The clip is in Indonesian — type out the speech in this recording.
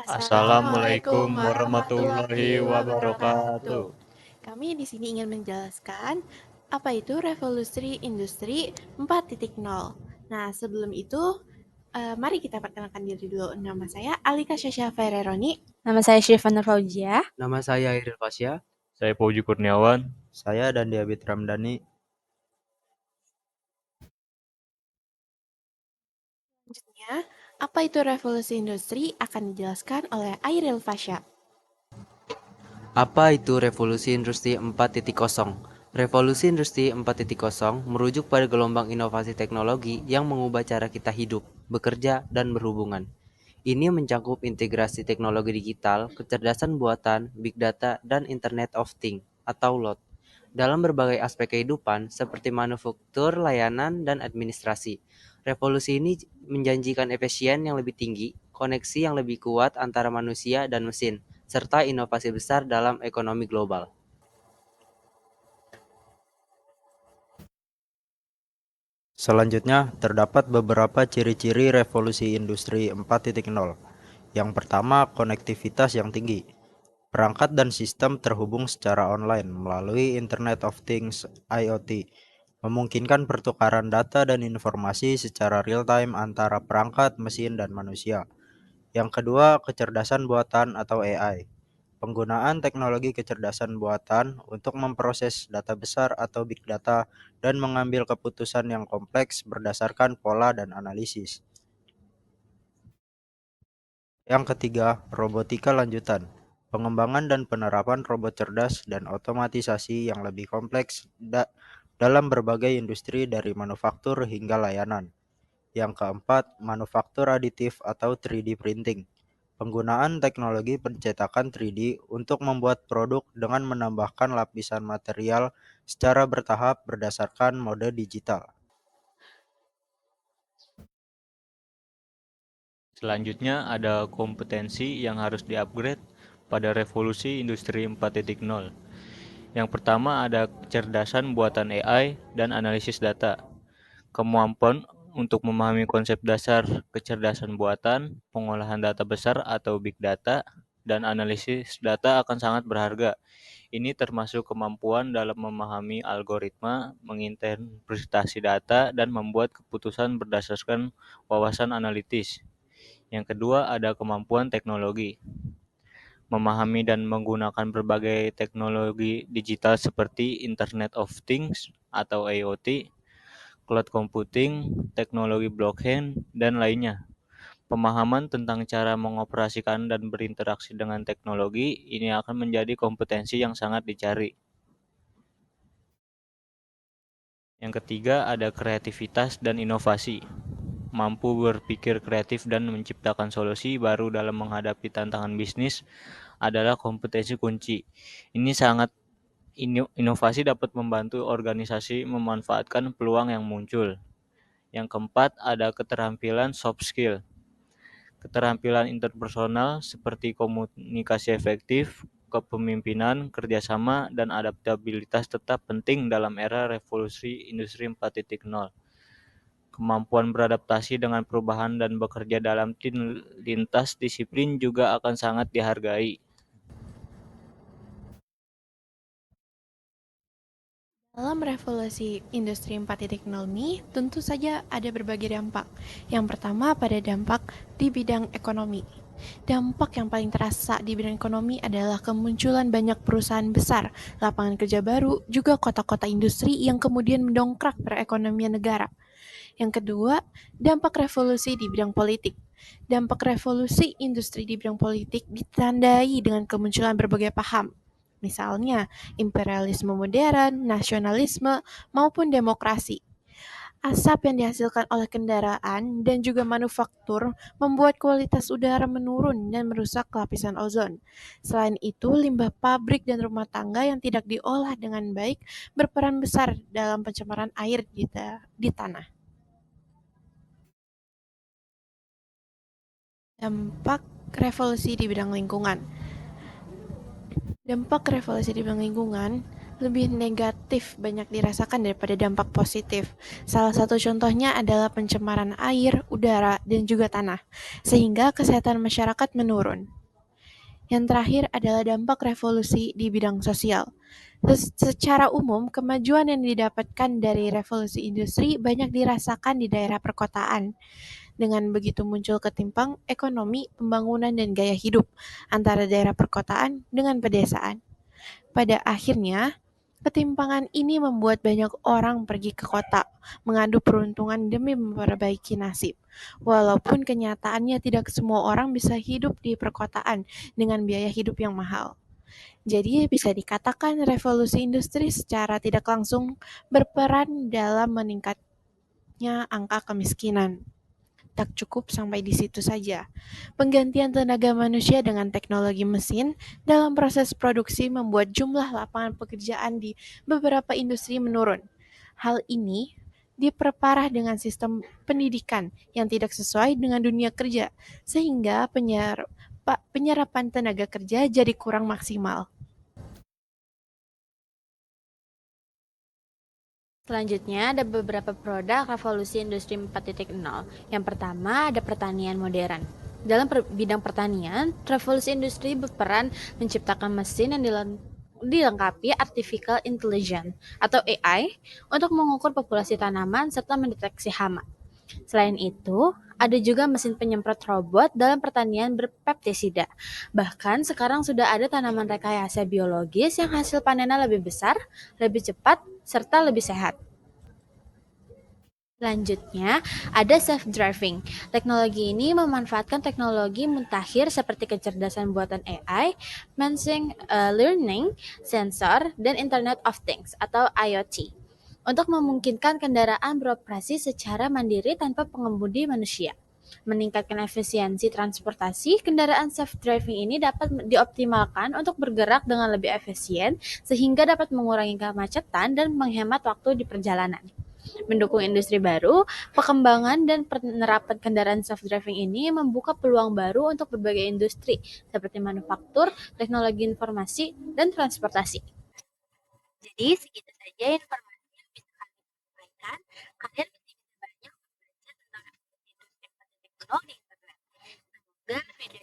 Assalamualaikum Assalamualaikum warahmatullahi warahmatullahi wabarakatuh. wabarakatuh. Kami di sini ingin menjelaskan apa itu revolusi industri 4.0. Nah, sebelum itu, mari kita perkenalkan diri dulu. Nama saya Alika Syasha Ferreroni. Nama saya Syifan Fauzia. Nama saya Iril Fasya. Saya Pauji Kurniawan. Saya dan Diabit Ramdhani. Selanjutnya, apa itu revolusi industri akan dijelaskan oleh Airil Fasya. Apa itu revolusi industri 4.0? Revolusi industri 4.0 merujuk pada gelombang inovasi teknologi yang mengubah cara kita hidup, bekerja, dan berhubungan. Ini mencakup integrasi teknologi digital, kecerdasan buatan, big data, dan Internet of Things atau LOT dalam berbagai aspek kehidupan seperti manufaktur, layanan, dan administrasi. Revolusi ini menjanjikan efisien yang lebih tinggi, koneksi yang lebih kuat antara manusia dan mesin, serta inovasi besar dalam ekonomi global. Selanjutnya, terdapat beberapa ciri-ciri revolusi industri 4.0. Yang pertama, konektivitas yang tinggi. Perangkat dan sistem terhubung secara online melalui Internet of Things (IoT), memungkinkan pertukaran data dan informasi secara real-time antara perangkat, mesin, dan manusia. Yang kedua, kecerdasan buatan atau AI. Penggunaan teknologi kecerdasan buatan untuk memproses data besar atau big data dan mengambil keputusan yang kompleks berdasarkan pola dan analisis. Yang ketiga, robotika lanjutan. Pengembangan dan penerapan robot cerdas dan otomatisasi yang lebih kompleks dalam berbagai industri dari manufaktur hingga layanan. Yang keempat, manufaktur aditif atau 3D printing. Penggunaan teknologi pencetakan 3D untuk membuat produk dengan menambahkan lapisan material secara bertahap berdasarkan mode digital. Selanjutnya ada kompetensi yang harus di-upgrade pada revolusi industri 4.0. Yang pertama ada kecerdasan buatan AI dan analisis data. Kemampuan untuk memahami konsep dasar kecerdasan buatan, pengolahan data besar atau big data, dan analisis data akan sangat berharga. Ini termasuk kemampuan dalam memahami algoritma, menginterpretasi data, dan membuat keputusan berdasarkan wawasan analitis. Yang kedua ada kemampuan teknologi. Memahami dan menggunakan berbagai teknologi digital seperti Internet of Things atau IoT, cloud computing, teknologi blockchain, dan lainnya. Pemahaman tentang cara mengoperasikan dan berinteraksi dengan teknologi ini akan menjadi kompetensi yang sangat dicari. Yang ketiga ada kreativitas dan inovasi. Mampu berpikir kreatif dan menciptakan solusi baru dalam menghadapi tantangan bisnis adalah kompetensi kunci. Ini sangat inovasi dapat membantu organisasi memanfaatkan peluang yang muncul. Yang keempat ada keterampilan soft skill. Keterampilan interpersonal seperti komunikasi efektif, kepemimpinan, kerjasama, dan adaptabilitas tetap penting dalam era revolusi industri 4.0. Kemampuan beradaptasi dengan perubahan dan bekerja dalam tim lintas disiplin juga akan sangat dihargai. Dalam revolusi industri 4.0 ini, tentu saja ada berbagai dampak. Yang pertama pada dampak di bidang ekonomi. Dampak yang paling terasa di bidang ekonomi adalah kemunculan banyak perusahaan besar, lapangan kerja baru, juga kota-kota industri yang kemudian mendongkrak perekonomian negara. Yang kedua, dampak revolusi di bidang politik. Dampak revolusi industri di bidang politik ditandai dengan kemunculan berbagai paham, misalnya imperialisme modern, nasionalisme, maupun demokrasi. Asap yang dihasilkan oleh kendaraan dan juga manufaktur membuat kualitas udara menurun dan merusak lapisan ozon. Selain itu, limbah pabrik dan rumah tangga yang tidak diolah dengan baik berperan besar dalam pencemaran air di tanah. Dampak revolusi di bidang lingkungan. Dampak revolusi di bidang lingkungan lebih negatif banyak dirasakan daripada dampak positif. Salah satu contohnya adalah pencemaran air, udara, dan juga tanah, sehingga kesehatan masyarakat menurun. Yang terakhir adalah dampak revolusi di bidang sosial. Secara umum, kemajuan yang didapatkan dari revolusi industri banyak dirasakan di daerah perkotaan. Dengan begitu muncul ketimpang ekonomi, pembangunan, dan gaya hidup antara daerah perkotaan dengan pedesaan. Pada akhirnya, ketimpangan ini membuat banyak orang pergi ke kota, mengadu peruntungan demi memperbaiki nasib. Walaupun kenyataannya tidak semua orang bisa hidup di perkotaan dengan biaya hidup yang mahal. Jadi bisa dikatakan revolusi industri secara tidak langsung berperan dalam meningkatnya angka kemiskinan. Tak cukup sampai di situ saja. Penggantian tenaga manusia dengan teknologi mesin dalam proses produksi membuat jumlah lapangan pekerjaan di beberapa industri menurun. Hal ini diperparah dengan sistem pendidikan yang tidak sesuai dengan dunia kerja, sehingga penyerapan tenaga kerja jadi kurang maksimal. Selanjutnya ada beberapa produk revolusi industri 4.0. Yang pertama ada pertanian modern. Dalam bidang pertanian, revolusi industri berperan menciptakan mesin yang dilengkapi artificial intelligence atau AI untuk mengukur populasi tanaman serta mendeteksi hama. Selain itu, ada juga mesin penyemprot robot dalam pertanian berpestisida. Bahkan sekarang sudah ada tanaman rekayasa biologis yang hasil panennya lebih besar, lebih cepat, serta lebih sehat. Selanjutnya, ada self-driving. Teknologi ini memanfaatkan teknologi mutakhir seperti kecerdasan buatan AI, machine learning, sensor, dan Internet of Things atau IoT untuk memungkinkan kendaraan beroperasi secara mandiri tanpa pengemudi manusia. Meningkatkan efisiensi transportasi, kendaraan self-driving ini dapat dioptimalkan untuk bergerak dengan lebih efisien sehingga dapat mengurangi kemacetan dan menghemat waktu di perjalanan. Mendukung industri baru, pengembangan dan penerapan kendaraan self-driving ini membuka peluang baru untuk berbagai industri seperti manufaktur, teknologi informasi, dan transportasi. Jadi, segitu saja informasi yang bisa kami sampaikan. Kalian masih bisa banyak belajar tentang industri 4.0 di internet. Semoga video